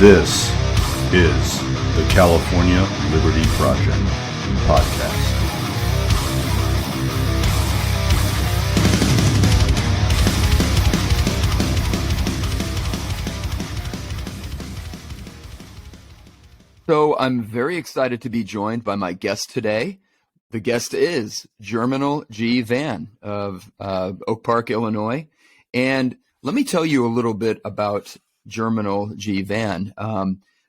This is the California Liberty Project podcast. So I'm very excited to be joined by my guest today. The guest is Germinal G. Van of Oak Park, Illinois. And let me tell you a little bit about Germinal G. Van.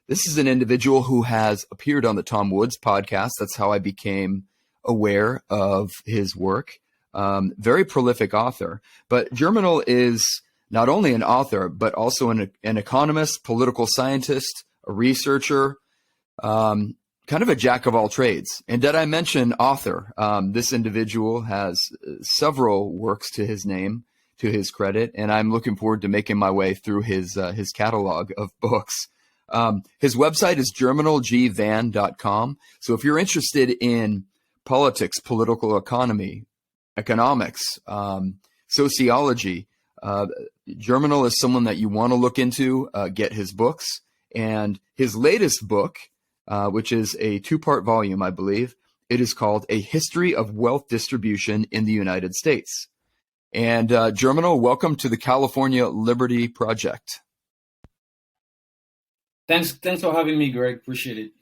This is an individual who has appeared on the Tom Woods podcast. That's how I became aware of his work. Very prolific author. But Germinal is not only an author, but also an economist, political scientist, a researcher, kind of a jack of all trades. And did I mention author? This individual has several works to his name, to his credit, and I'm looking forward to making my way through his catalog of books. His website is germinalgvan.com. So if you're interested in politics, political economy, economics, sociology, Germinal is someone that you want to look into, get his books. And his latest book, which is a 2-part volume, I believe, it is called A History of Wealth Distribution in the United States. And Germinal, welcome to the California Liberty Project. Thanks for having me, Greg. Appreciate it.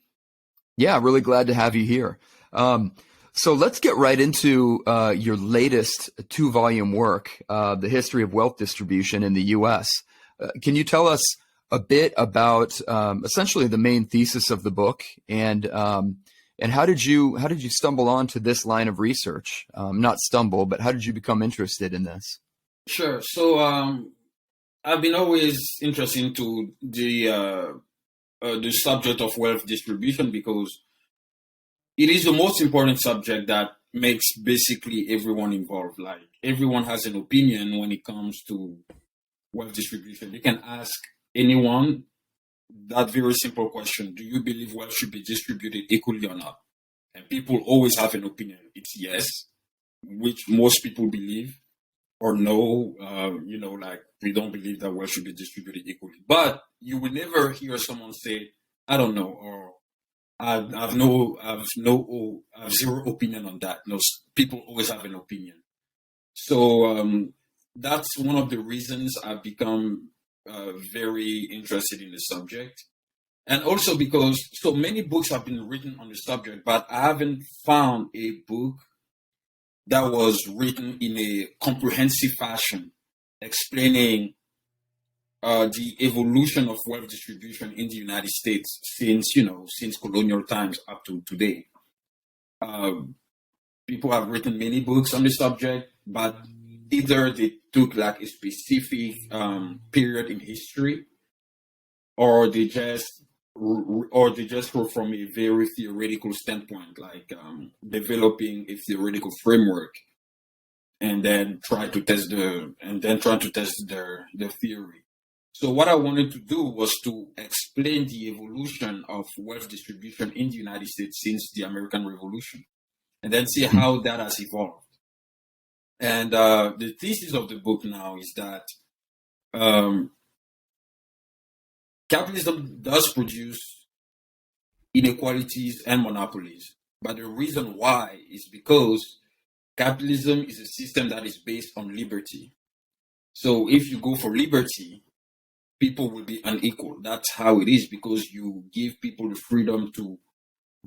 Yeah, really glad to have you here. So let's get right into your latest 2-volume work, The History of Wealth Distribution in the U.S. Can you tell us a bit about essentially the main thesis of the book, and how did you stumble onto this line of research? Not stumble, but how did you become interested in this? Sure. So I've been always interested into the subject of wealth distribution because it is the most important subject that makes basically everyone involved. Like, everyone has an opinion when it comes to wealth distribution. You can ask anyone that very simple question: do you believe wealth should be distributed equally or not? And people always have an opinion. It's yes, which most people believe, or no, like, we don't believe that wealth should be distributed equally. But you will never hear someone say, I don't know, or I've zero opinion on that. No, people always have an opinion. So that's one of the reasons I've become very interested in the subject. And also because so many books have been written on the subject, but I haven't found a book that was written in a comprehensive fashion explaining the evolution of wealth distribution in the United States since colonial times up to today. People have written many books on the subject, but either they took like a specific period in history, or they just wrote from a very theoretical standpoint, like developing a theoretical framework, and then try to test their theory. So what I wanted to do was to explain the evolution of wealth distribution in the United States since the American Revolution, and then see how that has evolved. And the thesis of the book now is that capitalism does produce inequalities and monopolies. But the reason why is because capitalism is a system that is based on liberty. So if you go for liberty, people will be unequal. That's how it is, because you give people the freedom to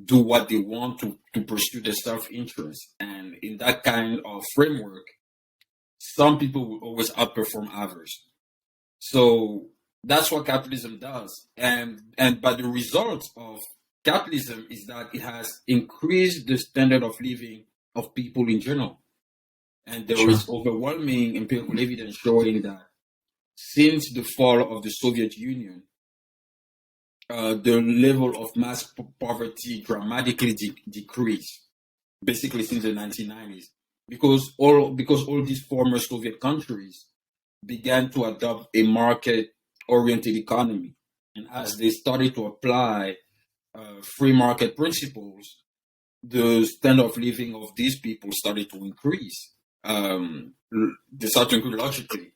do what they want, to pursue their self-interest. And in that kind of framework, some people will always outperform others. So that's what capitalism does. And but the result of capitalism is that it has increased the standard of living of people in general. And there is overwhelming empirical evidence showing that since the fall of the Soviet Union, the level of mass poverty dramatically decreased, basically since the 1990s, because all these former Soviet countries began to adopt a market-oriented economy, and as they started to apply free market principles, the standard of living of these people started to increase. They started to increase logically.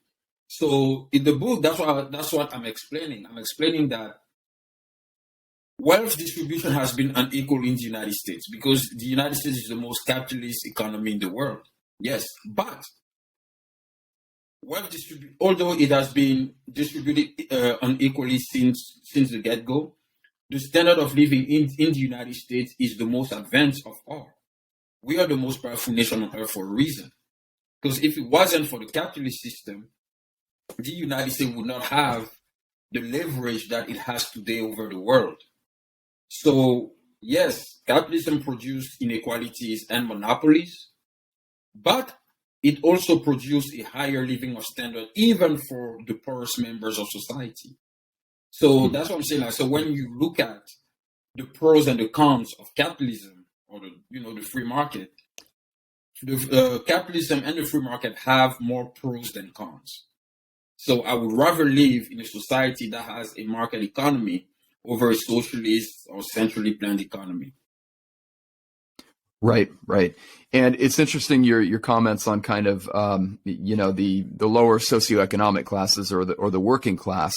So in the book, that's what I'm explaining. I'm explaining that wealth distribution has been unequal in the United States because the United States is the most capitalist economy in the world. Yes, but although it has been distributed unequally since the get-go, the standard of living in the United States is the most advanced of all. We are the most powerful nation on earth for a reason. Because if it wasn't for the capitalist system, the United States would not have the leverage that it has today over the world. So, yes, capitalism produced inequalities and monopolies, but it also produced a higher living standard even for the poorest members of society. So that's what I'm saying. Like, so when you look at the pros and the cons of capitalism or the free market, the capitalism and the free market have more pros than cons. So I would rather live in a society that has a market economy over a socialist or centrally planned economy. Right, right. And it's interesting your comments on kind of the lower socioeconomic classes or the working class,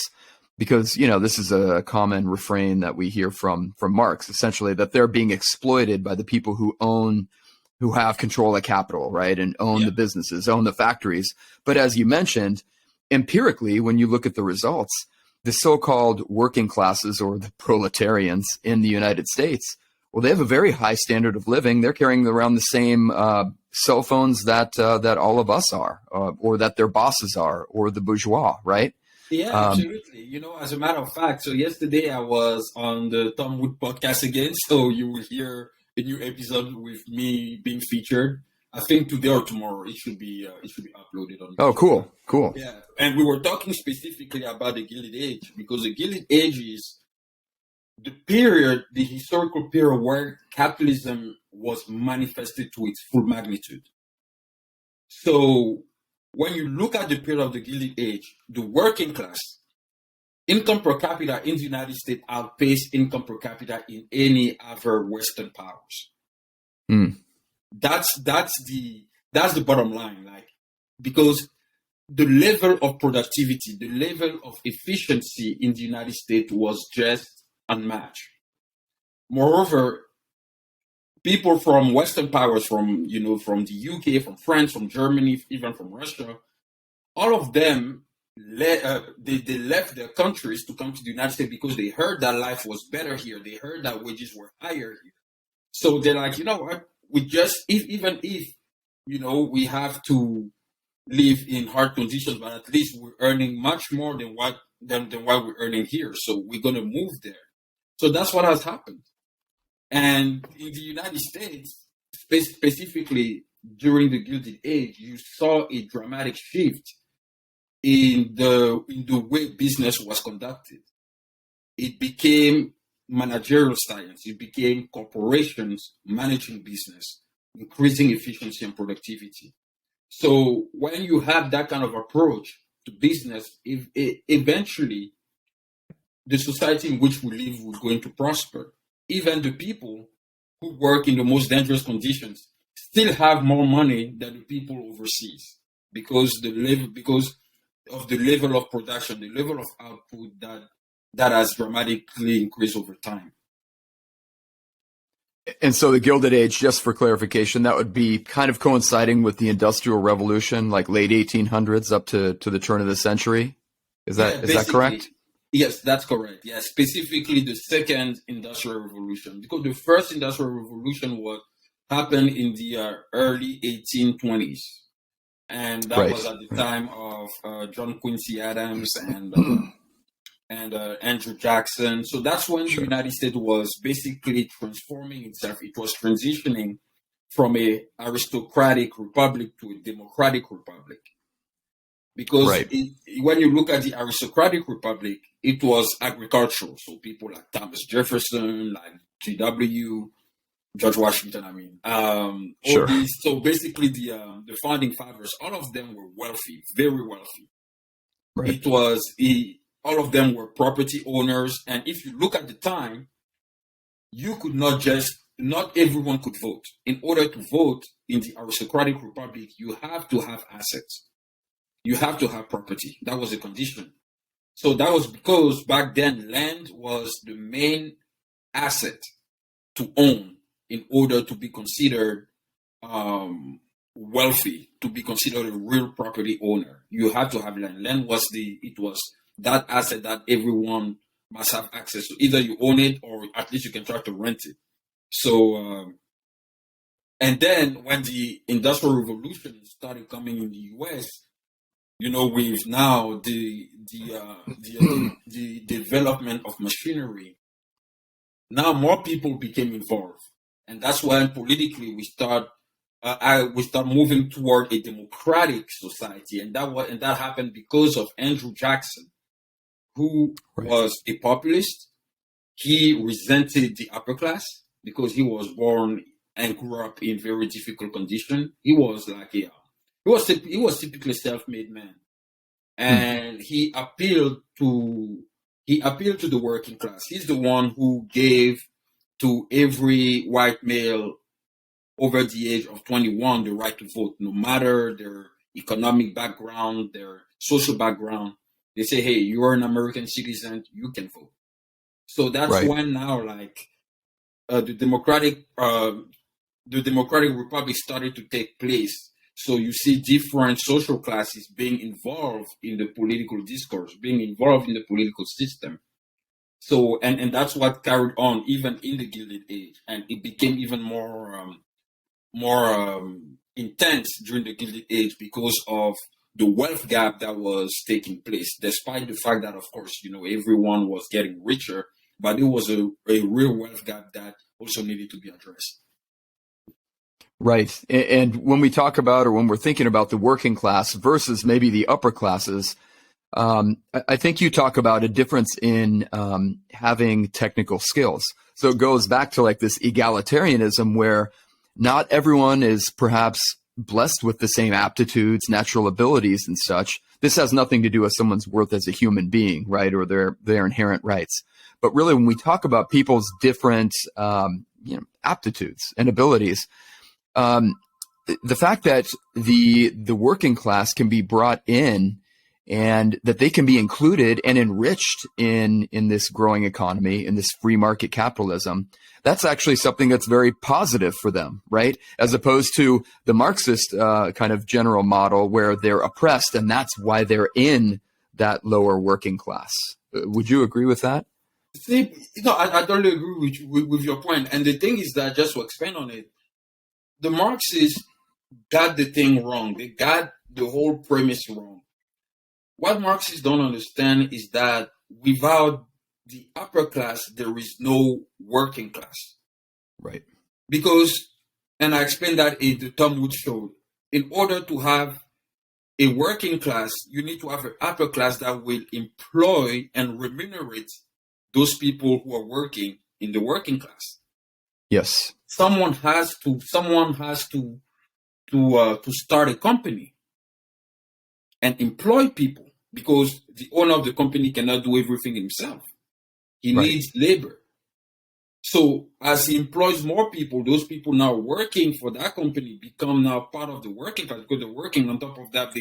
because this is a common refrain that we hear from Marx, essentially, that they're being exploited by the people who have control of capital, right, and own the businesses, own the factories. But as you mentioned, empirically, when you look at the results, the so-called working classes or the proletarians in the United States, well, they have a very high standard of living. They're carrying around the same cell phones that all of us are, or that their bosses are, or the bourgeois, right? Yeah, absolutely. As a matter of fact, so yesterday I was on the Tom Wood podcast again, so you will hear a new episode with me being featured. I think today or tomorrow it should be uploaded on YouTube. Oh, cool. Yeah, and we were talking specifically about the Gilded Age because the Gilded Age is the historical period where capitalism was manifested to its full magnitude. So when you look at the period of the Gilded Age, the working class, income per capita in the United States outpaced income per capita in any other Western powers. That's the bottom line, because the level of productivity, the level of efficiency in the United States was just unmatched. Moreover, people from Western powers, from the UK, from France, from Germany, even from Russia, all of them they left their countries to come to the United States because they heard that life was better here. They heard that wages were higher here. So they're like, what? We just even if we have to live in hard conditions, but at least we're earning much more than what we're earning here. So we're gonna move there. So that's what has happened. And in the United States, specifically during the Gilded Age, you saw a dramatic shift in the way business was conducted. It became managerial science. It became corporations managing business, increasing efficiency and productivity. So when you have that kind of approach to business, eventually the society in which we live was going to prosper. Even the people who work in the most dangerous conditions still have more money than the people overseas because of the level of production, the level of output that has dramatically increased over time. And so the Gilded Age, just for clarification, that would be kind of coinciding with the Industrial Revolution, like late 1800s up to the turn of the century. Is that correct? Yes, that's correct. Yeah, specifically the second Industrial Revolution, because the first Industrial Revolution happened in the early 1820s, and that was at the time of John Quincy Adams and Andrew Jackson. So that's when the United States was basically transforming itself. It was transitioning from a aristocratic republic to a democratic republic. Because when you look at the aristocratic republic, it was agricultural. So people like Thomas Jefferson, like G.W., George Washington, all these. So basically the founding fathers, all of them were wealthy, very wealthy. Right. All of them were property owners. And if you look at the time, you could not everyone could vote. In order to vote in the aristocratic republic, you have to have assets. You have to have property. That was a condition. So that was because back then land was the main asset to own in order to be considered wealthy, to be considered a real property owner. You have to have land. Land was that asset that everyone must have access to. Either you own it or at least you can try to rent it. So, and then when the Industrial Revolution started coming in the U.S., with now the development of machinery, now more people became involved, and that's when politically we start moving toward a democratic society, and that happened because of Andrew Jackson, who was a populist. He resented the upper class because he was born and grew up in very difficult conditions. He was typically a self-made man, and he appealed to the working class. He's the one who gave to every white male over the age of 21 the right to vote, no matter their economic background, their social background. They say, hey, you're an American citizen, you can vote. So that's when now, the Democratic Republic started to take place. So you see different social classes being involved in the political discourse, being involved in the political system. So, and that's what carried on even in the Gilded Age, and it became even more intense during the Gilded Age because of the wealth gap that was taking place, despite the fact that, of course, everyone was getting richer, but it was a real wealth gap that also needed to be addressed. Right. And when we talk about, or when we're thinking about the working class versus maybe the upper classes, I think you talk about a difference in having technical skills. So it goes back to this egalitarianism where not everyone is perhaps blessed with the same aptitudes, natural abilities and such. This has nothing to do with someone's worth as a human being, right? Or their inherent rights. But really, when we talk about people's different aptitudes and abilities, the fact that the working class can be brought in and that they can be included and enriched in this growing economy, in this free market capitalism, that's actually something that's very positive for them, right? As opposed to the Marxist kind of general model where they're oppressed and that's why they're in that lower working class. Would you agree with that? See, I totally agree with your point. And the thing is that, just to expand on it, the Marxists got the thing wrong. They got the whole premise wrong. What Marxists don't understand is that without the upper class, there is no working class. Right. Because, and I explained that in the Tom Woods show, in order to have a working class, you need to have an upper class that will employ and remunerate those people who are working in the working class. Yes. Someone has to start a company and employ people, because the owner of the company cannot do everything himself. He needs labor. So as he employs more people, those people now working for that company become now part of the working class, because they're working. On top of that,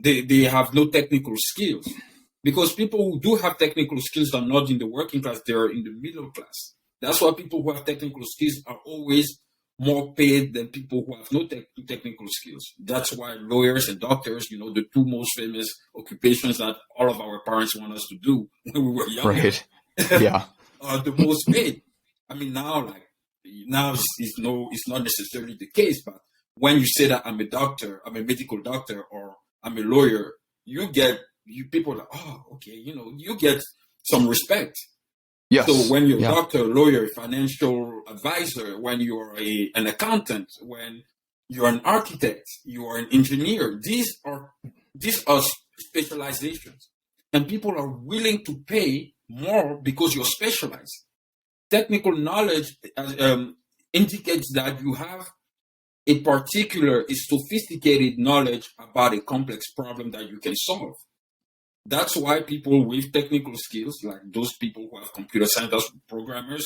they have no technical skills. Because people who do have technical skills are not in the working class, they're in the middle class. That's why people who have technical skills are always more paid than people who have no technical skills. That's why lawyers and doctors, the two most famous occupations that all of our parents want us to do when we were young, right. Yeah, are the most paid. I mean, now it's not necessarily the case, but when you say that I'm a doctor, I'm a medical doctor, or I'm a lawyer, people are like, oh, okay, you get some respect. Yes. So when you're a doctor, lawyer, financial advisor, when you're an accountant, when you're an architect, you are an engineer, these are specializations. And people are willing to pay more because you're specialized. Technical knowledge indicates that you have a sophisticated knowledge about a complex problem that you can solve. That's why people with technical skills, like those people who have computer scientists, programmers,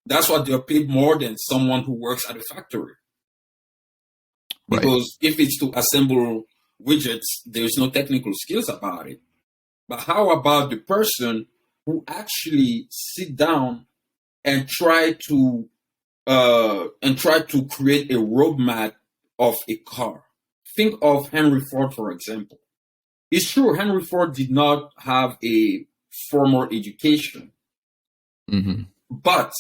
that's why they're paid more than someone who works at a factory. Right. Because if it's to assemble widgets, there's no technical skills about it. But how about the person who actually sit down and try to create a roadmap of a car. Think of Henry Ford, for example. It's true, Henry Ford did not have a formal education, but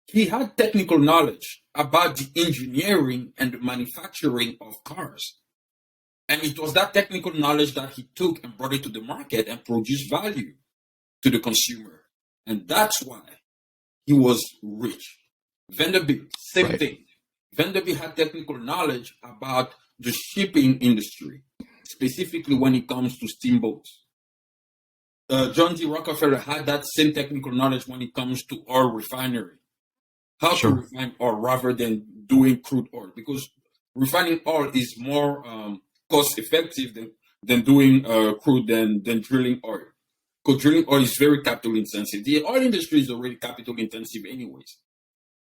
he had technical knowledge about the engineering and the manufacturing of cars. And it was that technical knowledge that he took and brought it to the market and produced value to the consumer. And that's why he was rich. Vanderbilt, same thing. Vanderbilt had technical knowledge about the shipping industry, specifically when it comes to steamboats. John D. Rockefeller had that same technical knowledge when it comes to oil refinery. How to refine oil rather than doing crude oil, because refining oil is more cost effective than doing crude than drilling oil. Because drilling oil is very capital intensive. The oil industry is already capital intensive anyways,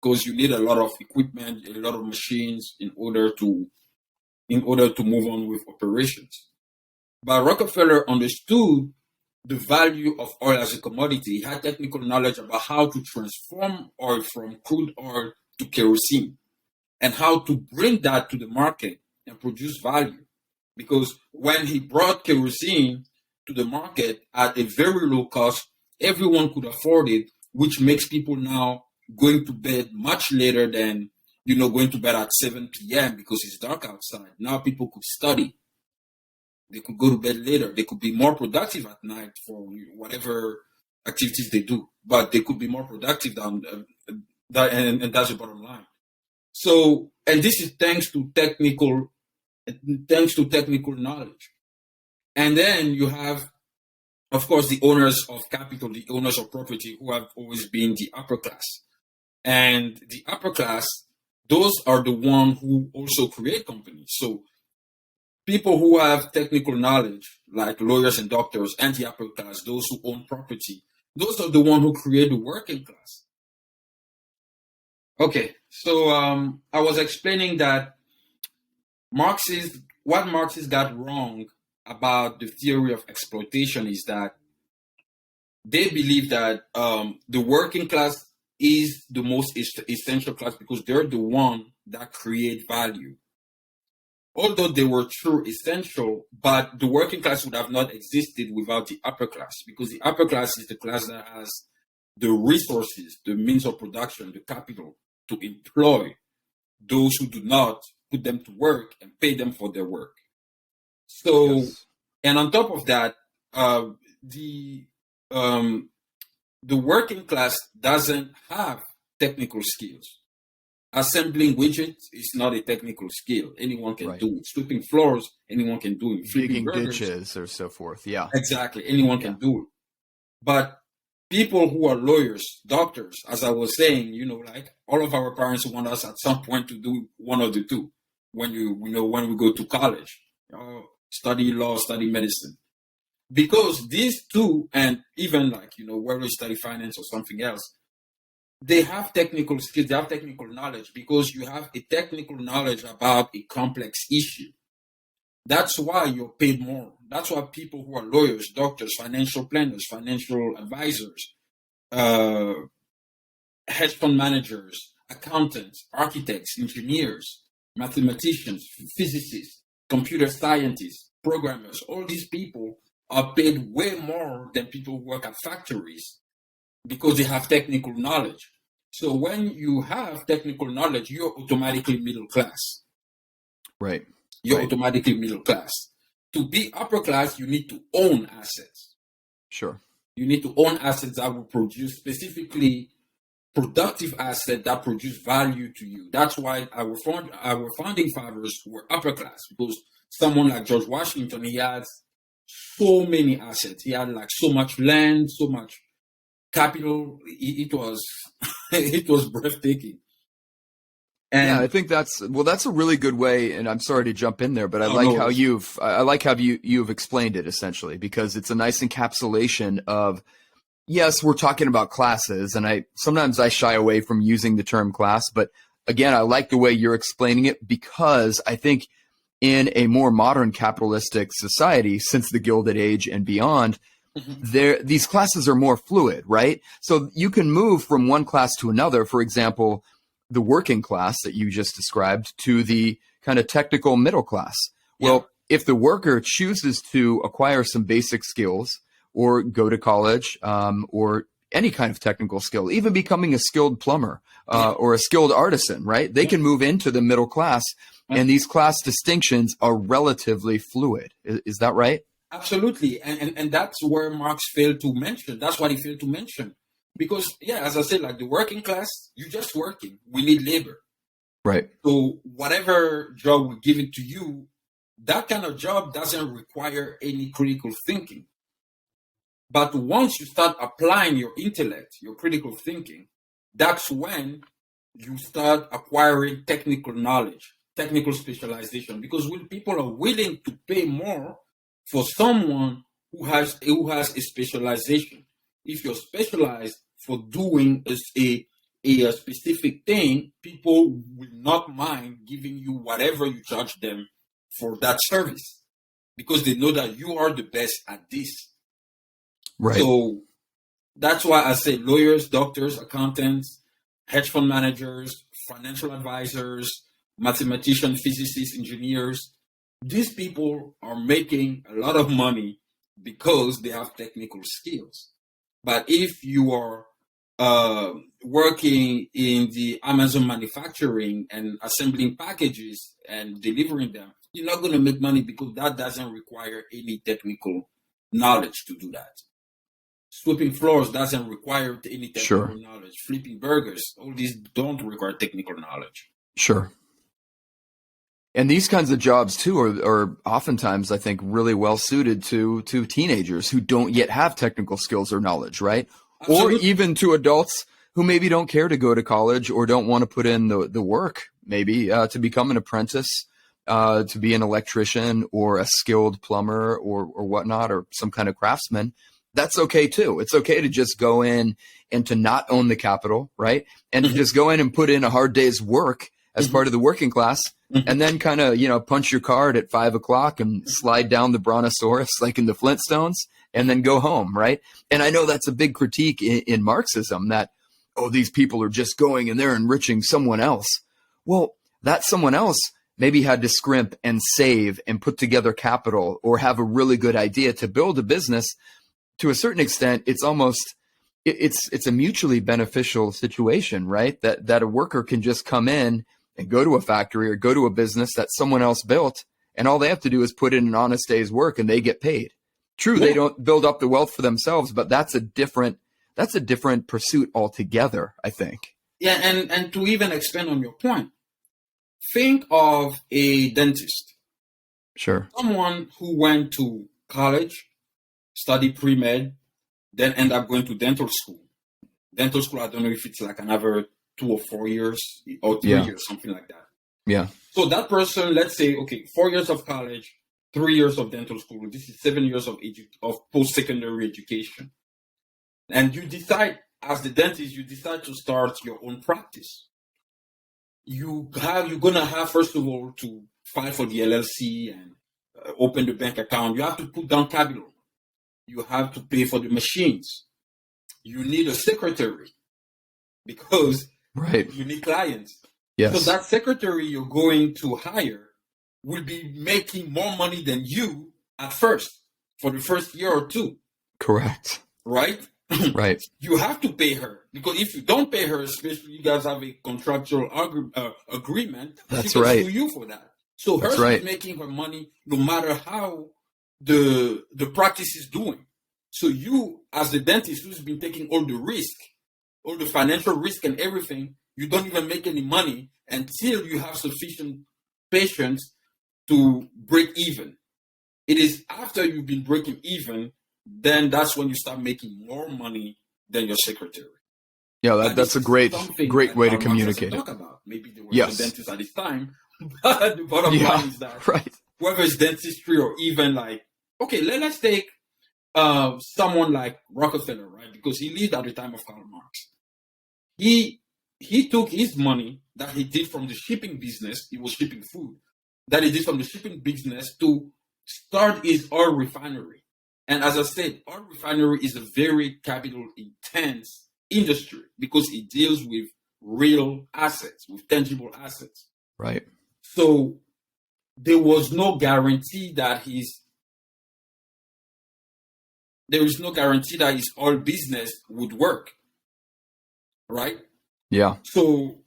because you need a lot of equipment, a lot of machines in order to move on with operations. But Rockefeller understood the value of oil as a commodity. He had technical knowledge about how to transform oil from crude oil to kerosene and how to bring that to the market and produce value. Because when he brought kerosene to the market at a very low cost, everyone could afford it, which makes people now going to bed much later than, going to bed at 7 p.m. because it's dark outside. Now people could study. They could go to bed later. They could be more productive at night for whatever activities they do, but they could be more productive than that, and that's the bottom line. So, and this is thanks to technical knowledge. And then you have, of course, the owners of capital, the owners of property, who have always been the upper class. And the upper class, those are the ones who also create companies. So people who have technical knowledge, like lawyers and doctors, and the upper class, those who own property, those are the ones who create the working class. Okay, so I was explaining that what Marxists got wrong about the theory of exploitation is that they believe that the working class is the most essential class because they're the one that create value. Although they were true essential, but the working class would have not existed without the upper class, because the upper class is the class that has the resources, the means of production, the capital to employ those who do not, put them to work and pay them for their work. So, and on top of that, the working class doesn't have technical skills. Assembling widgets is not a technical skill. Anyone can do it. Sweeping floors, anyone can do it. Digging ditches or so forth. Yeah. Exactly. Anyone can do it. But people who are lawyers, doctors, as I was saying, like all of our parents want us at some point to do one of the two. When when we go to college, study law, study medicine. Because these two, and even like, whether you study finance or something else, they have technical skills, they have technical knowledge, because you have a technical knowledge about a complex issue. That's why you're paid more. That's why people who are lawyers, doctors, financial planners, financial advisors, hedge fund managers, accountants, architects, engineers, mathematicians, physicists, computer scientists, programmers, all these people are paid way more than people who work at factories, because they have technical knowledge. So when you have technical knowledge, you're automatically middle class. Right. You're automatically middle class. To be upper class, you need to own assets. Sure. You need to own assets that will produce, specifically productive assets that produce value to you. That's why our founding fathers were upper class, because someone like George Washington, he had so many assets. He had like so much land, so much capital. It was breathtaking. And yeah, I think that's a really good way. And I'm sorry to jump in there, but I like how you've explained it essentially, because it's a nice encapsulation of, yes, we're talking about classes, and sometimes I shy away from using the term class, but again, I like the way you're explaining it, because I think in a more modern capitalistic society, since the Gilded Age and beyond, these classes are more fluid, right? So you can move from one class to another. For example, the working class that you just described to the kind of technical middle class. Well, if the worker chooses to acquire some basic skills or go to college, or any kind of technical skill, even becoming a skilled plumber, or a skilled artisan, right? They can move into the middle class, and these class distinctions are relatively fluid. Is that right? Absolutely. And that's where Marx failed to mention. That's what he failed to mention. Because, as I said, like the working class, you're just working. We need labor. Right. So whatever job we give it to you, that kind of job doesn't require any critical thinking. But once you start applying your intellect, your critical thinking, that's when you start acquiring technical knowledge, technical specialization. Because when people are willing to pay more for someone who has a specialization, if you're specialized for doing a specific thing, people will not mind giving you whatever you charge them for that service, because they know that you are the best at this. Right. So that's why I say lawyers, doctors, accountants, hedge fund managers, financial advisors, mathematicians, physicists, engineers, these people are making a lot of money because they have technical skills. But if you are working in the Amazon manufacturing and assembling packages and delivering them, you're not going to make money because that doesn't require any technical knowledge to do that. Sweeping floors doesn't require any technical knowledge. Flipping burgers, all these don't require technical knowledge. Sure. And these kinds of jobs too are oftentimes, I think, really well suited to teenagers who don't yet have technical skills or knowledge, right? Absolutely. Or even to adults who maybe don't care to go to college or don't want to put in the work, maybe to become an apprentice, to be an electrician or a skilled plumber or whatnot, or some kind of craftsman. That's okay too. It's okay to just go in and to not own the capital, right? And to just go in and put in a hard day's work as part of the working class, and then kind of, punch your card at 5 o'clock and slide down the Brontosaurus like in the Flintstones and then go home, right? And I know that's a big critique in Marxism that, these people are just going and they're enriching someone else. Well, that someone else maybe had to scrimp and save and put together capital or have a really good idea to build a business. To a certain extent, it's almost, it's a mutually beneficial situation, right? That a worker can just come in and go to a factory or go to a business that someone else built, and all they have to do is put in an honest day's work and they get paid. True, they don't build up the wealth for themselves, but that's a different pursuit altogether, I think. Yeah, and to even expand on your point, think of a dentist. Sure. Someone who went to college, studied pre-med, then end up going to dental school. Dental school, I don't know if it's like another 2 or 4 years or 3 years, something like that. Yeah. So that person, let's say, 4 years of college, 3 years of dental school. This is 7 years of post-secondary education. And you decide, as the dentist, you decide to start your own practice. You're going to have, first of all, to file for the LLC and open the bank account. You have to put down capital. You have to pay for the machines. You need a secretary because you need clients. Yes. So that secretary you're going to hire will be making more money than you at first for the first year or two. Correct. Right? Right. You have to pay her, because if you don't pay her, especially you guys have a contractual agreement, that's she can right. sue you for that. So she's making her money no matter how the practice is doing. So you, as the dentist who's been taking all the risk, all the financial risk and everything, you don't even make any money until you have sufficient patients to break even. It is after you've been breaking even, then that's when you start making more money than your secretary. Yeah, that's a great way to communicate it. Talk about. Maybe they were the dentists at this time, but the bottom line is that whether it's dentistry or even let's take someone like Rockefeller, right? Because he lived at the time of Karl Marx. He took his money that he did from the shipping business, he was shipping food, that he did from the shipping business to start his oil refinery. And as I said, oil refinery is a very capital intense industry because it deals with real assets, with tangible assets. Right. So there was no guarantee that his oil business would work. Right? Yeah. So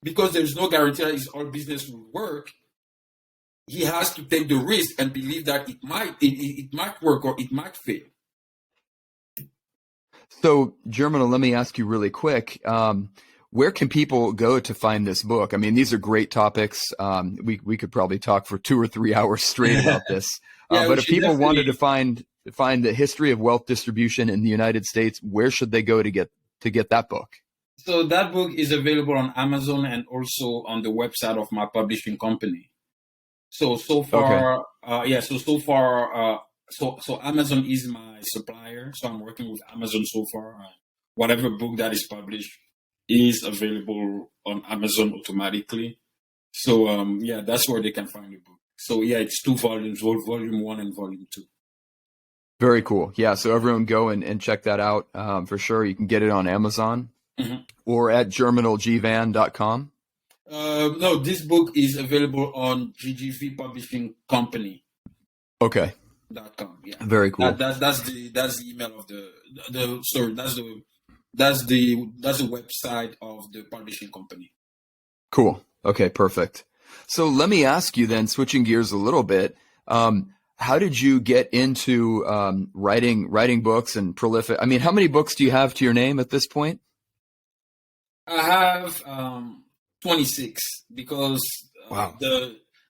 because there's no guarantee that his oil business will work, he has to take the risk and believe that it might work or it might fail. So, Germinal, let me ask you really quick. Where can people go to find this book? I mean, these are great topics. We could probably talk for 2 or 3 hours straight about this. But if people wanted to find the history of wealth distribution in the United States, where should they go to get that book? So that book is available on Amazon and also on the website of my publishing company. So far, Okay. So Amazon is my supplier. So I'm working with Amazon so far. Whatever book that is published is available on Amazon automatically. So that's where they can find the book. So it's 2 volumes, volume 1 and volume 2. Very cool. Yeah. So everyone go and check that out for sure. You can get it on Amazon or at germinalgvan.com. No, this book is available on GGV Publishing Company. Okay. .com. Yeah. Very cool. That's the email of that's the website of the publishing company. Cool. Okay, perfect. So let me ask you then, switching gears a little bit, how did you get into writing books and prolific? I mean, how many books do you have to your name at this point? I have 26 because wow.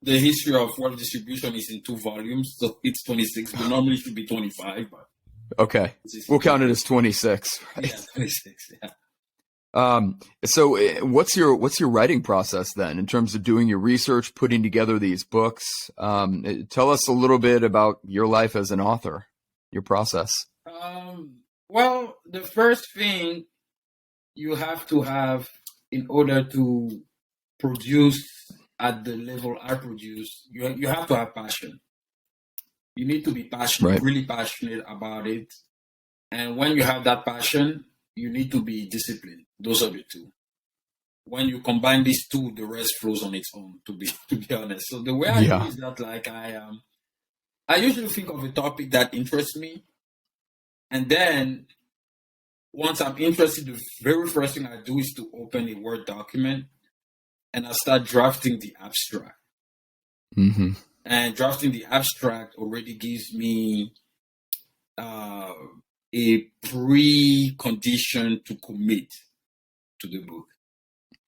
The history of wealth distribution is in 2 volumes, so it's 26. But normally it should be 25, but okay, we'll count it as 26. Right? Yeah, 26. Yeah. So what's your writing process then in terms of doing your research, putting together these books? Tell us a little bit about your life as an author, your process. Well, the first thing you have to have in order to produce at the level I produce, you have to have passion. You need to be passionate, right. Really passionate about it. And when you have that passion, you need to be disciplined. Those are the 2. When you combine these 2, the rest flows on its own, to be honest. So the way I do is that I usually think of a topic that interests me. And then once I'm interested, the very first thing I do is to open a Word document and I start drafting the abstract. Mm-hmm. And drafting the abstract already gives me a precondition to commit to the book.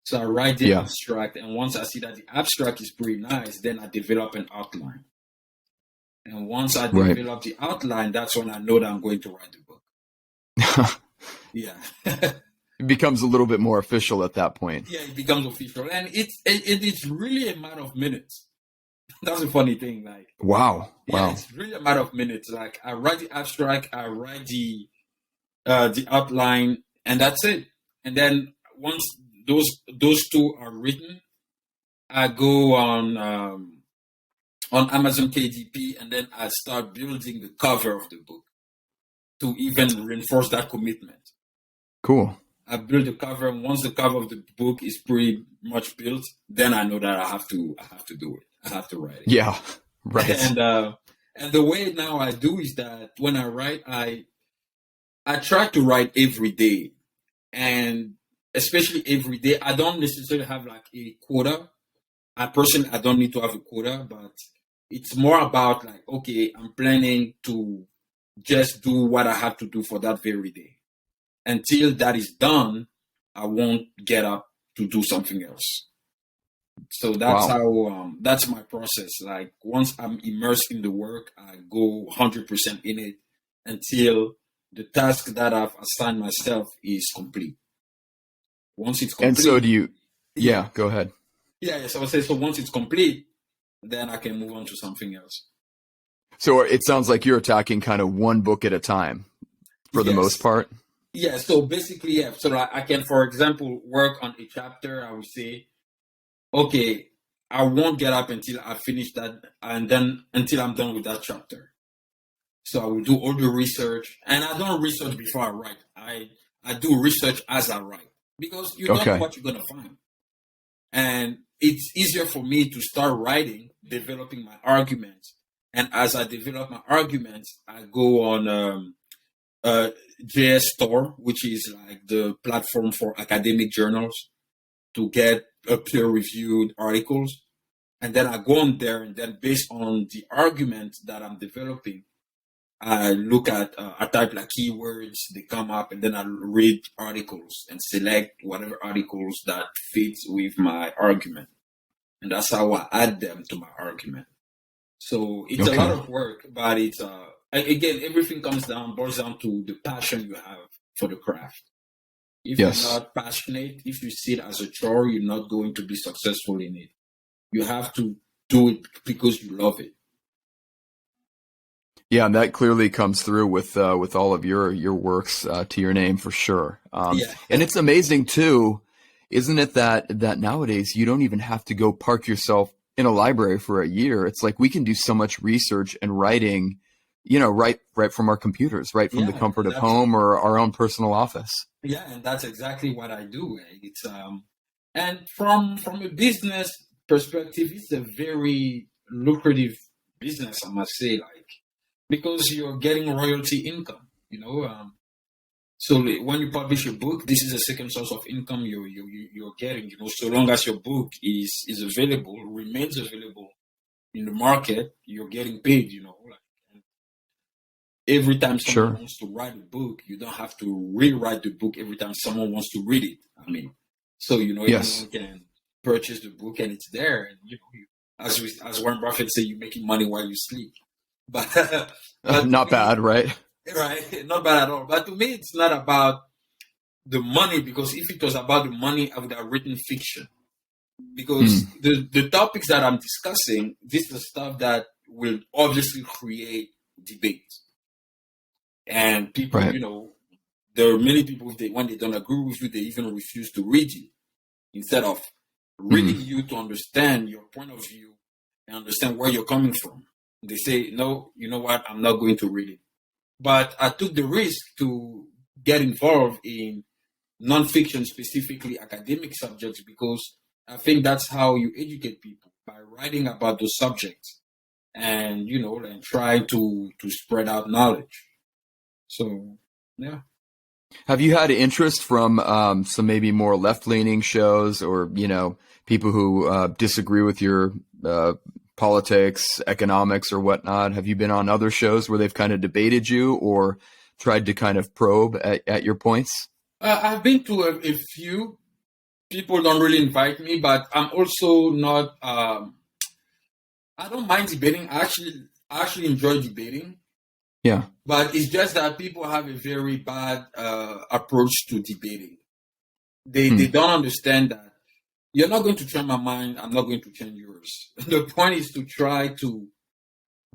So I write the abstract, and once I see that the abstract is pretty nice, then I develop an outline. And once I develop the outline, that's when I know that I'm going to write the book. Yeah. It becomes a little bit more official at that point. Yeah, it becomes official. And it's really a matter of minutes. That's a funny thing. Like, wow. It's really a matter of minutes. Like, I write the abstract, I write the outline, and that's it. And then once those 2 are written, I go on Amazon KDP, and then I start building the cover of the book to even reinforce that commitment. Cool. I build the cover, and once the cover of the book is pretty much built, then I know that I have to do it. I have to write it. Yeah, right. And the way now I do is that when I write, I try to write every day, and especially every day. I don't necessarily have like a quota. I don't need to have a quota, but it's more about like, okay, I'm planning to just do what I have to do for that very day. Until that is done, I won't get up to do something else. So that's how that's my process. Like, once I'm immersed in the work, I go 100% in it until the task that I've assigned myself is complete. Once it's complete, and so do you? Yeah, go ahead. Yeah. So I say, so once it's complete, then I can move on to something else. So it sounds like you're attacking kind of one book at a time, for the most part. Yeah. So basically, yeah. So I can, for example, work on a chapter. I would say, okay, I won't get up until I finish that, and then until I'm done with that chapter. So I will do all the research, and I don't research before I write. I do research as I write because you don't know Okay. what you're gonna find, and it's easier for me to start writing, developing my arguments, and as I develop my arguments, I go on JS Store, which is like the platform for academic journals to get peer-reviewed articles. And then I go on there, and then based on the argument that I'm developing, I look at, I type like keywords, they come up, and then I read articles and select whatever articles that fits with my argument. And that's how I add them to my argument. So it's a lot of work, but it's, again, everything boils down to the passion you have for the craft. If you're not passionate, if you see it as a chore, you're not going to be successful in it. You have to do it because you love it. Yeah, and that clearly comes through with all of your works to your name for sure. And it's amazing too, isn't it, that nowadays you don't even have to go park yourself in a library for a year. It's like we can do so much research and writing, right from our computers, right from the comfort of home or our own personal office. Yeah, and that's exactly what I do. It's and from a business perspective, it's a very lucrative business, I must say, because you're getting royalty income. So when you publish a book, this is a second source of income you're getting. So long as your book is available, remains available in the market, you're getting paid. Every time someone wants to write a book, you don't have to rewrite the book every time someone wants to read it. So everyone can purchase the book and it's there. And as Warren Buffett said, you're making money while you sleep. But not bad, right? Right, not bad at all. But to me, it's not about the money, because if it was about the money, I would have written fiction. Because the topics that I'm discussing, this is the stuff that will obviously create debate. And people, there are many people, when they don't agree with you, they even refuse to read you. Instead of reading you to understand your point of view and understand where you're coming from, they say, no, you know what, I'm not going to read it. But I took the risk to get involved in nonfiction, specifically academic subjects, because I think that's how you educate people, by writing about those subjects and, and trying to spread out knowledge. So, yeah. Have you had interest from some maybe more left-leaning shows, or, people who disagree with your politics, economics, or whatnot? Have you been on other shows where they've kind of debated you or tried to kind of probe at your points? I've been to a few. People don't really invite me, but I'm also not. I don't mind debating. I actually enjoy debating. Yeah. But it's just that people have a very bad approach to debating. They don't understand that you're not going to change my mind. I'm not going to change yours. The point is to try to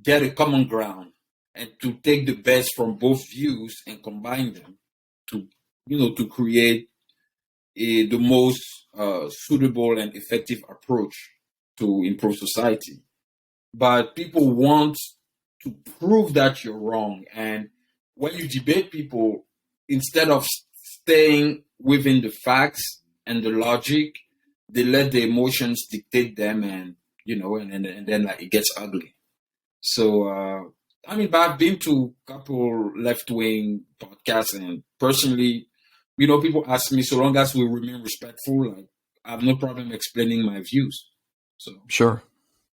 get a common ground and to take the best from both views and combine them to create the most suitable and effective approach to improve society. But people want to prove that you're wrong. And when you debate people, instead of staying within the facts and the logic, they let the emotions dictate them, and and then it gets ugly. So but I've been to a couple left-wing podcasts, and personally, people ask me, so long as we remain respectful, I have no problem explaining my views. So sure.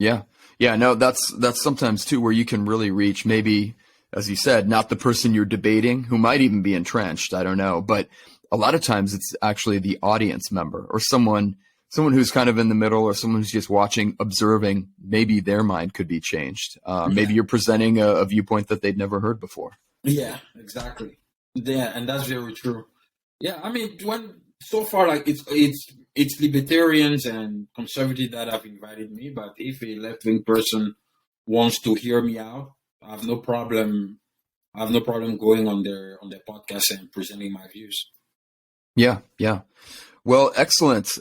Yeah. No, that's sometimes too where you can really reach, maybe, as you said, not the person you're debating, who might even be entrenched, I don't know, but a lot of times it's actually the audience member, or someone who's kind of in the middle, or someone who's just watching, observing. Maybe their mind could be changed. Maybe you're presenting a viewpoint that they'd never heard before. Yeah, exactly. Yeah, and that's very true. Yeah, so far, it's libertarians and conservatives that have invited me, but if a left-wing person wants to hear me out, I have no problem going on their podcast and presenting my views. Yeah. Well, excellent.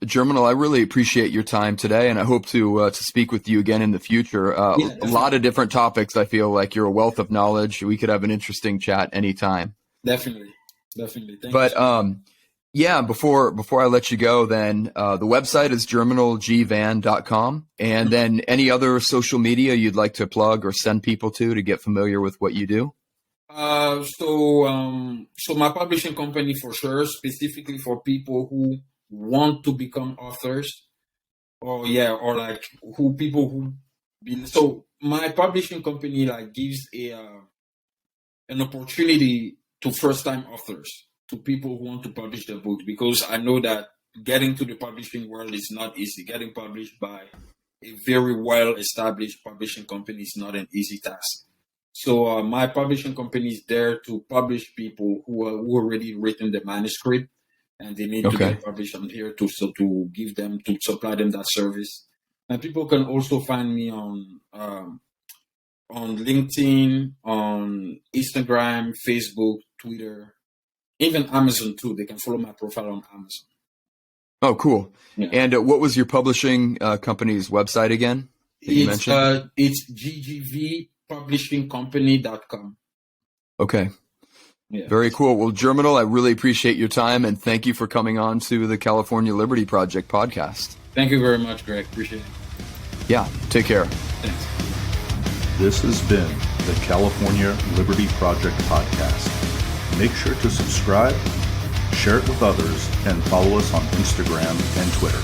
Germinal, I really appreciate your time today, and I hope to speak with you again in the future. A lot of different topics. I feel like you're a wealth of knowledge. We could have an interesting chat anytime. Definitely. Thank you. Yeah, before I let you go, then the website is germinalgvan.com, and then any other social media you'd like to plug or send people to get familiar with what you do. So my publishing company, for sure, specifically for people who want to become authors, so my publishing company gives an opportunity to first-time authors, to people who want to publish their books, because I know that getting to the publishing world is not easy. Getting published by a very well-established publishing company is not an easy task. So my publishing company is there to publish people who already written the manuscript and they need to get published. I'm here to supply them that service. And people can also find me on LinkedIn, on Instagram, Facebook, Twitter, even Amazon too. They can follow my profile on Amazon. Oh, cool. Yeah. And what was your publishing company's website again that you mentioned? It's ggvpublishingcompany.com. Okay. Yeah. Very cool. Well, Germinal, I really appreciate your time, and thank you for coming on to the California Liberty Project podcast. Thank you very much, Greg. Appreciate it. Yeah. Take care. Thanks. This has been the California Liberty Project podcast. Make sure to subscribe, share it with others, and follow us on Instagram and Twitter.